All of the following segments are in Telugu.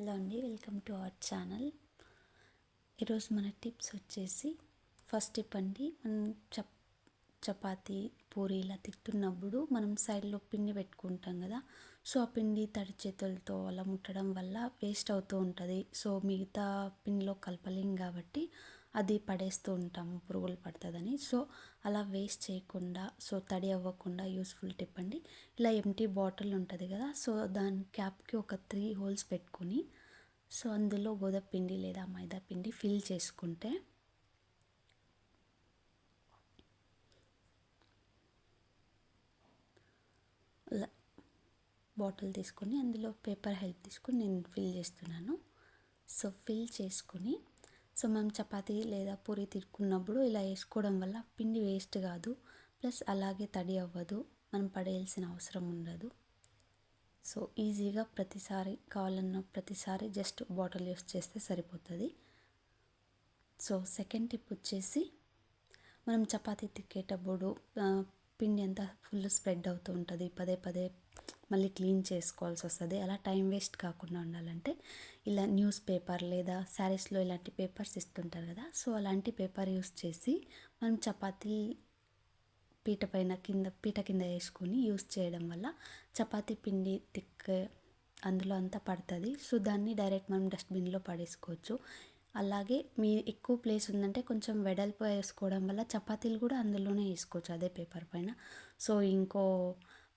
హలో అండి, వెల్కమ్ టు అవర్ ఛానల్. ఈరోజు మన టిప్స్ వచ్చేసి ఫస్ట్ టిప్ అండి. మనం చపాతీ పూరి ఇలా తిక్కుతున్నప్పుడు మనం సైడ్లో పిండి పెట్టుకుంటాం కదా. సో ఆ పిండి తడి చేతులతో అలా ముట్టడం వల్ల వేస్ట్ అవుతూ ఉంటుంది. సో మిగతా పిండిలో కలపలేం కాబట్టి అది పడేస్తూ ఉంటాము, పురుగులు పడుతుందని. సో అలా వేస్ట్ చేయకుండా, సో తడి అవ్వకుండా యూస్ఫుల్ టిప్ అండి. ఇలా ఎంటీ బాటిల్ ఉంటుంది కదా, సో దాని క్యాప్కి ఒక 3 హోల్స్ పెట్టుకొని, సో అందులో గోధుమ పిండి లేదా మైదా పిండి ఫిల్ చేసుకుంటే బాటిల్ తీసుకొని అందులో పేపర్ హెల్ప్ తీసుకొని నేను ఫిల్ చేస్తున్నాను. సో ఫిల్ చేసుకొని, సో మనం చపాతీ లేదా పూరి తిరుక్కున్నప్పుడు ఇలా వేసుకోవడం వల్ల పిండి వేస్ట్ కాదు, ప్లస్ అలాగే తడి అవ్వదు, మనం పడేయాల్సిన అవసరం ఉండదు. సో ఈజీగా ప్రతిసారి కావాలన్న ప్రతిసారి జస్ట్ బాటిల్ యూస్ చేస్తే సరిపోతుంది. సో సెకండ్ టిప్ వచ్చేసి, మనం చపాతీ తిక్కేటప్పుడు పిండి అంతా ఫుల్ స్ప్రెడ్ అవుతూ ఉంటుంది, పదే పదే మళ్ళీ క్లీన్ చేసుకోవాల్సి వస్తుంది. అలా టైం వేస్ట్ కాకుండా ఉండాలంటే ఇలా న్యూస్ పేపర్ లేదా శారీస్లో ఇలాంటి పేపర్స్ ఇస్తుంటారు కదా, సో అలాంటి పేపర్ యూస్ చేసి మనం చపాతీ పీట కింద వేసుకొని యూస్ చేయడం వల్ల చపాతీ పిండి అందులో అంతా పడుతుంది. సో దాన్ని డైరెక్ట్ మనం డస్ట్బిన్లో పడేసుకోవచ్చు. అలాగే మీ ఎక్కువ ప్లేస్ ఉందంటే కొంచెం వెడల్పు వేసుకోవడం వల్ల చపాతీలు కూడా అందులోనే వేసుకోవచ్చు అదే పేపర్ పైన. సో ఇంకో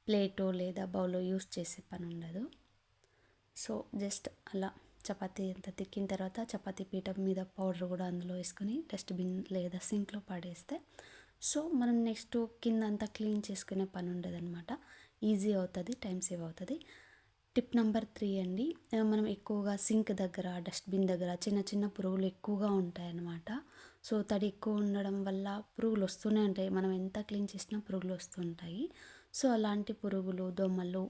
ప్లేటో లేదా బౌలో యూస్ చేసే పని ఉండదు. సో జస్ట్ అలా చపాతీ అంతా తిక్కిన తర్వాత చపాతీ పీట మీద పౌడర్ కూడా అందులో వేసుకొని డస్ట్బిన్ లేదా సింక్లో పడేస్తే, సో మనం నెక్స్ట్ కింద అంతా క్లీన్ చేసుకునే పని ఉండదు అనమాట. ఈజీ అవుతుంది, టైం సేవ్ అవుతుంది. టిప్ నెంబర్ 3 అండి. మనం ఎక్కువగా సింక్ దగ్గర, డస్ట్బిన్ దగ్గర చిన్న చిన్న పురుగులు ఎక్కువగా ఉంటాయన్నమాట. సో తడి ఎక్కువ ఉండడం వల్ల పురుగులు వస్తూనే ఉంటాయి, మనం ఎంత క్లీన్ చేసినా పురుగులు వస్తుంటాయి. సో అలాంటి పురుగులు, దోమలు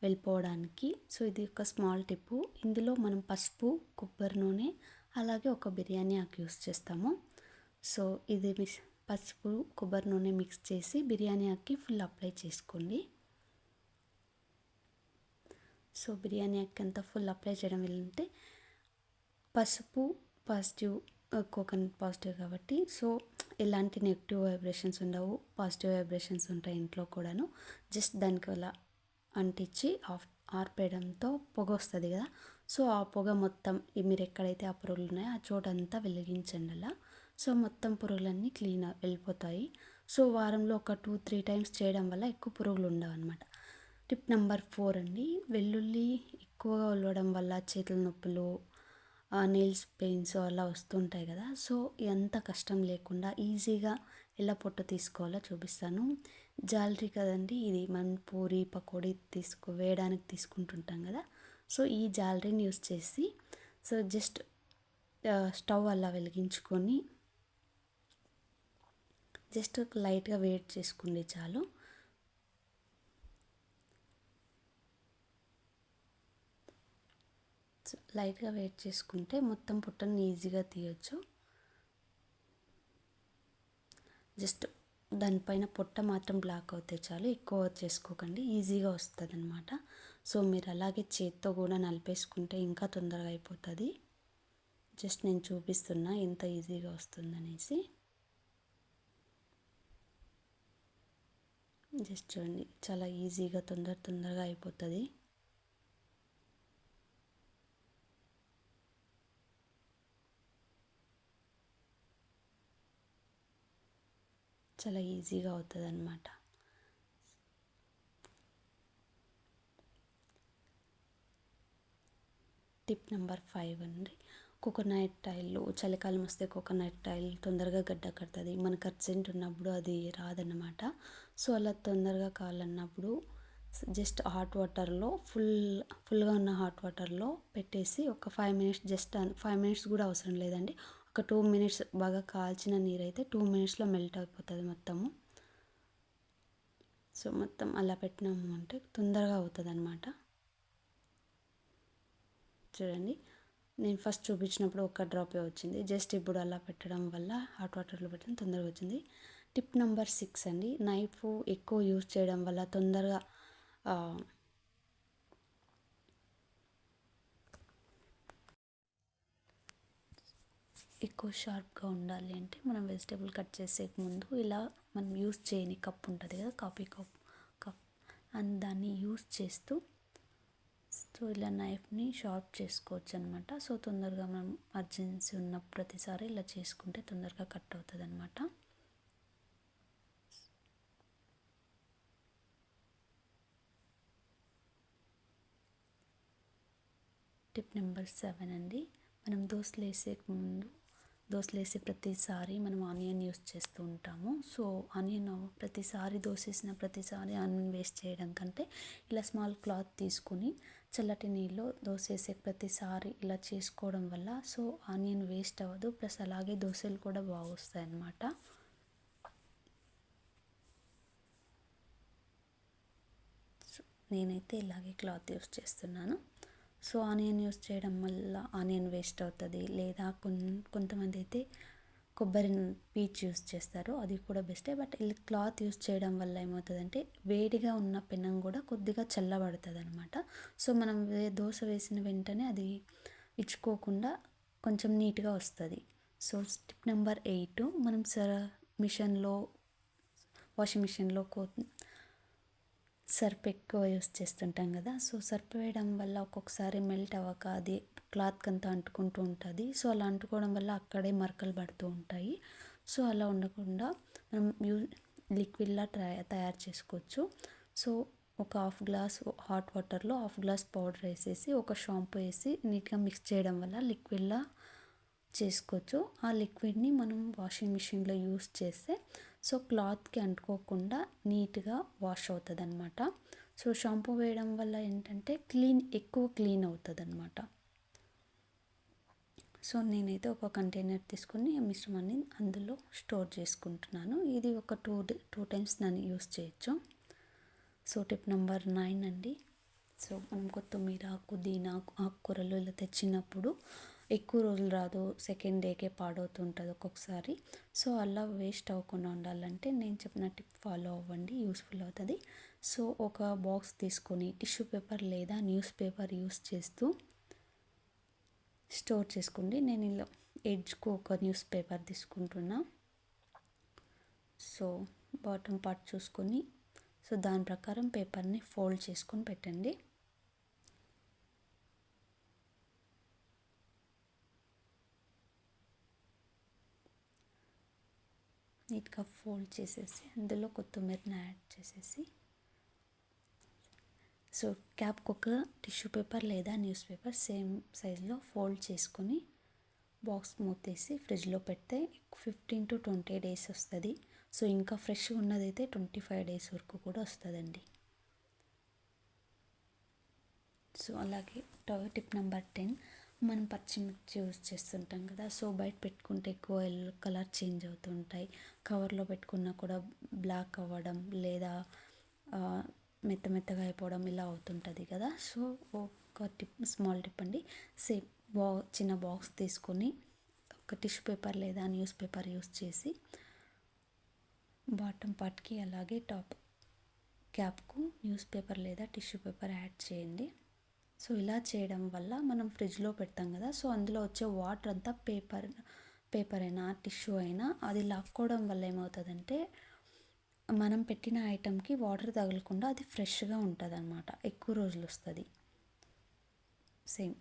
వెళ్ళిపోవడానికి సో ఇది ఒక స్మాల్ టిప్పు. ఇందులో మనం పసుపు, కొబ్బరి నూనె, అలాగే ఒక బిర్యానీ ఆకు యూస్ చేస్తాము. సో ఇది పసుపు, కొబ్బరి నూనె మిక్స్ చేసి బిర్యానీ ఆకుకి ఫుల్ అప్లై చేసుకోండి. సో బిర్యానీ ఆకు అంతా ఫుల్ అప్లై చేయడం వెళ్ళంటే పసుపు పాజిటివ్, కోకోనట్ పాజిటివ్ కాబట్టి సో ఎలాంటి నెగిటివ్ వైబ్రేషన్స్ ఉండవు, పాజిటివ్ వైబ్రేషన్స్ ఉంటాయి ఇంట్లో కూడాను. జస్ట్ దానికి అలా అంటించి ఆర్పేయడంతో పొగ వస్తుంది కదా, సో ఆ పొగ మొత్తం మీరు ఎక్కడైతే ఆ పురుగులు ఉన్నాయో ఆ చోటంతా వెలిగించండి అలా. సో మొత్తం పురుగులన్నీ క్లీన్ వెళ్ళిపోతాయి. సో వారంలో ఒక 2-3 టైమ్స్ చేయడం వల్ల ఎక్కువ పురుగులు ఉండవు అనమాట. టిప్ నెంబర్ 4 అండి. వెల్లుల్లి ఎక్కువగా ఉలవడం వల్ల చేతుల నొప్పులు, నెయిల్స్ పెయిన్స్ అలా వస్తుంటాయి కదా. సో ఎంత కష్టం లేకుండా ఈజీగా ఎలా పొట్టు తీసుకోవాలో చూపిస్తాను. జాలరీ కదండి ఇది, మనం పూరి పకోడీ వేయడానికి తీసుకుంటుంటాం కదా. సో ఈ జాలరీని యూస్ చేసి సో జస్ట్ స్టవ్ అలా వెలిగించుకొని జస్ట్ లైట్గా వేడి చేసుకోండి చాలు. లైట్గా వేడి చేసుకుంటే మొత్తం పుట్టను ఈజీగా తీయచ్చు. జస్ట్ దానిపైన పొట్ట మాత్రం బ్లాక్ అవుతే చాలు, ఎక్కువ చేసుకోకండి, ఈజీగా వస్తుంది అనమాట. సో మీరు అలాగే చేత్తో కూడా నలిపేసుకుంటే ఇంకా తొందరగా అయిపోతుంది. జస్ట్ నేను చూపిస్తున్నా ఎంత ఈజీగా వస్తుందనేసి. జస్ట్ చూడండి, చాలా ఈజీగా తొందరగా అయిపోతుంది. చాలా ఈజీగా అవుతుంది అన్నమాట. టిప్ నెంబర్ 5 అండి. కోకోనట్ ఆయిల్, చలికాలం వస్తే కోకోనట్ ఆయిల్ తొందరగా గడ్డ కడుతుంది, మనకు అర్జెంట్ ఉన్నప్పుడు అది రాదన్నమాట. సో అలా తొందరగా కావాలన్నప్పుడు జస్ట్ హాట్ వాటర్లో ఫుల్గా ఉన్న హాట్ వాటర్లో పెట్టేసి ఒక 5 మినిట్స్, జస్ట్ 5 మినిట్స్ కూడా అవసరం లేదండి, ఒక 2 మినిట్స్ బాగా కాల్చిన నీరు అయితే 2 మినిట్స్లో మెల్ట్ అయిపోతుంది మొత్తము. సో మొత్తం అలా పెట్టినాము అంటే తొందరగా అవుతుంది అనమాట. చూడండి, నేను ఫస్ట్ చూపించినప్పుడు ఒక డ్రాపే వచ్చింది, జస్ట్ ఇప్పుడు అలా పెట్టడం వల్ల హాట్ వాటర్లో పెట్టడం తొందరగా వచ్చింది. టిప్ నెంబర్ 6 అండి. నైఫ్ ఎక్కువ యూజ్ చేయడం వల్ల తొందరగా ఎక్కువ షార్ప్గా ఉండాలి అంటే మనం వెజిటేబుల్ కట్ చేసే ముందు ఇలా మనం యూస్ చేయని కప్ ఉంటుంది కదా, కాఫీ కప్ అండ్ దాన్ని యూస్ చేస్తూ సో ఇలా నైఫ్ని షార్ప్ చేసుకోవచ్చు అనమాట. సో తొందరగా మనం అర్జెన్సీ ఉన్న ప్రతిసారి ఇలా చేసుకుంటే తొందరగా కట్ అవుతుంది అనమాట. టిప్ నెంబర్ 7 అండి. మనం దోశలు వేసే ప్రతిసారి మనం ఆనియన్ యూస్ చేస్తూ ఉంటాము. సో ఆనియన్ ప్రతిసారి దోశ వేసిన ప్రతిసారి ఆనియన్ వేస్ట్ చేయడం కంటే ఇలా స్మాల్ క్లాత్ తీసుకుని చల్లటి నీళ్ళు దోశ వేసే ప్రతిసారి ఇలా చేసుకోవడం వల్ల సో ఆనియన్ వేస్ట్ అవ్వదు, ప్లస్ అలాగే దోశలు కూడా బాగా వస్తాయి అన్నమాట. సో నేనైతే ఇలాగే క్లాత్ యూస్ చేస్తున్నాను. సో ఆనియన్ యూస్ చేయడం వల్ల ఆనియన్ వేస్ట్ అవుతుంది, లేదా కొంతమంది అయితే కొబ్బరి పీచు యూస్ చేస్తారు, అది కూడా బెస్టే. బట్ ఇలా క్లాత్ యూస్ చేయడం వల్ల ఏమవుతుందంటే వేడిగా ఉన్న పెనం కూడా కొద్దిగా చల్లబడుతుంది అనమాట. సో మనం దోశ వేసిన వెంటనే అది ఇచ్చుకోకుండా కొంచెం నీట్గా వస్తుంది. సో టిప్ నెంబర్ 8, మనం వాషింగ్ మిషన్లో సర్ఫ్ ఎక్కువ యూస్ చేస్తుంటాం కదా. సో సర్ఫ్ వేయడం వల్ల ఒక్కొక్కసారి మెల్ట్ అవ్వక అది క్లాత్కి అంతా అంటుకుంటూ ఉంటుంది. సో అలా అంటుకోవడం వల్ల అక్కడే మరకలు పడుతూ ఉంటాయి. సో అలా ఉండకుండా మనం లిక్విడ్లా తయారు చేసుకోవచ్చు. సో ఒక హాఫ్ గ్లాస్ హాట్ వాటర్లో హాఫ్ గ్లాస్ పౌడర్ వేసేసి ఒక షాంపూ వేసి నీట్గా మిక్స్ చేయడం వల్ల లిక్విడ్లా చేసుకోవచ్చు. ఆ లిక్విడ్ని మనం వాషింగ్ మిషన్లో యూస్ చేస్తే సో క్లాత్కి అంటుకోకుండా నీట్గా వాష్ అవుతుంది అనమాట. సో షాంపూ వేయడం వల్ల ఏంటంటే ఎక్కువ క్లీన్ అవుతుంది అనమాట. సో నేనైతే ఒక కంటైనర్ తీసుకొని మిశ్రమాన్ని అందులో స్టోర్ చేసుకుంటున్నాను. ఇది ఒక టూ టైమ్స్ దాన్ని యూస్ చేయొచ్చు. సో టిప్ నెంబర్ 9 అండి. సో మనం కొత్తిమీర, పుదీనా, ఆకుకూరలు ఇలా తెచ్చినప్పుడు ఎక్కువ రోజులు రాదు, సెకండ్ డేకే పాడవుతుంటుంది ఒక్కొక్కసారి. సో అలా వేస్ట్ అవ్వకుండా ఉండాలంటే నేను చెప్పిన టిప్ ఫాలో అవ్వండి, యూస్ఫుల్ అవుతుంది. సో ఒక బాక్స్ తీసుకొని టిష్యూ పేపర్ లేదా న్యూస్ పేపర్ యూస్ చేస్తూ స్టోర్ చేసుకోండి. నేను ఇలా ఎడ్జ్కు ఒక న్యూస్ పేపర్ తీసుకుంటున్నా. సో బాటమ్ పార్ట్ చూసుకొని సో దాని ప్రకారం పేపర్ని ఫోల్డ్ చేసుకొని పెట్టండి. నీట్గా ఫోల్డ్ చేసేసి అందులో కొత్తిమీరని యాడ్ చేసేసి సో క్యాప్కి ఒక టిష్యూ పేపర్ లేదా న్యూస్ పేపర్ సేమ్ సైజులో ఫోల్డ్ చేసుకొని బాక్స్ మూతేసి ఫ్రిడ్జ్లో పెడితే 15 to 20 డేస్ వస్తుంది. సో ఇంకా ఫ్రెష్గా ఉన్నదైతే 25 డేస్ వరకు కూడా వస్తుందండి. సో అలాగే టిప్ నెంబర్ 10, మనం పచ్చిమిర్చి యూస్ చేస్తుంటాం కదా. సో బయట పెట్టుకుంటే ఎక్కువ కలర్ చేంజ్ అవుతుంటాయి, కవర్లో పెట్టుకున్నా కూడా బ్లాక్ అవ్వడం లేదా మెత్తగా అయిపోవడం ఇలా అవుతుంటుంది కదా. సో ఒక స్మాల్ టిప్ అండి. చిన్న బాక్స్ తీసుకొని ఒక టిష్యూ పేపర్ లేదా న్యూస్ పేపర్ యూస్ చేసి బాటమ్ పార్ట్కి అలాగే టాప్ క్యాప్కు న్యూస్ పేపర్ లేదా టిష్యూ పేపర్ యాడ్ చేయండి. సో ఇలా చేయడం వల్ల మనం ఫ్రిడ్జ్లో పెడతాం కదా, సో అందులో వచ్చే వాటర్ అంతా పేపర్ అయినా టిష్యూ అయినా అది లాక్కోవడం వల్ల ఏమవుతుందంటే మనం పెట్టిన ఐటెంకి వాటర్ తగలకుండా అది ఫ్రెష్గా ఉంటుంది అన్నమాట, ఎక్కువ రోజులు వస్తుంది. సేమ్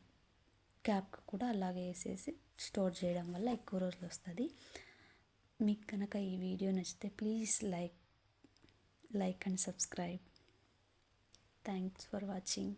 క్యాప్కి కూడా అలాగే వేసేసి స్టోర్ చేయడం వల్ల ఎక్కువ రోజులు వస్తుంది. మీకు కనుక ఈ వీడియో నచ్చితే please like and subscribe. Thanks for watching.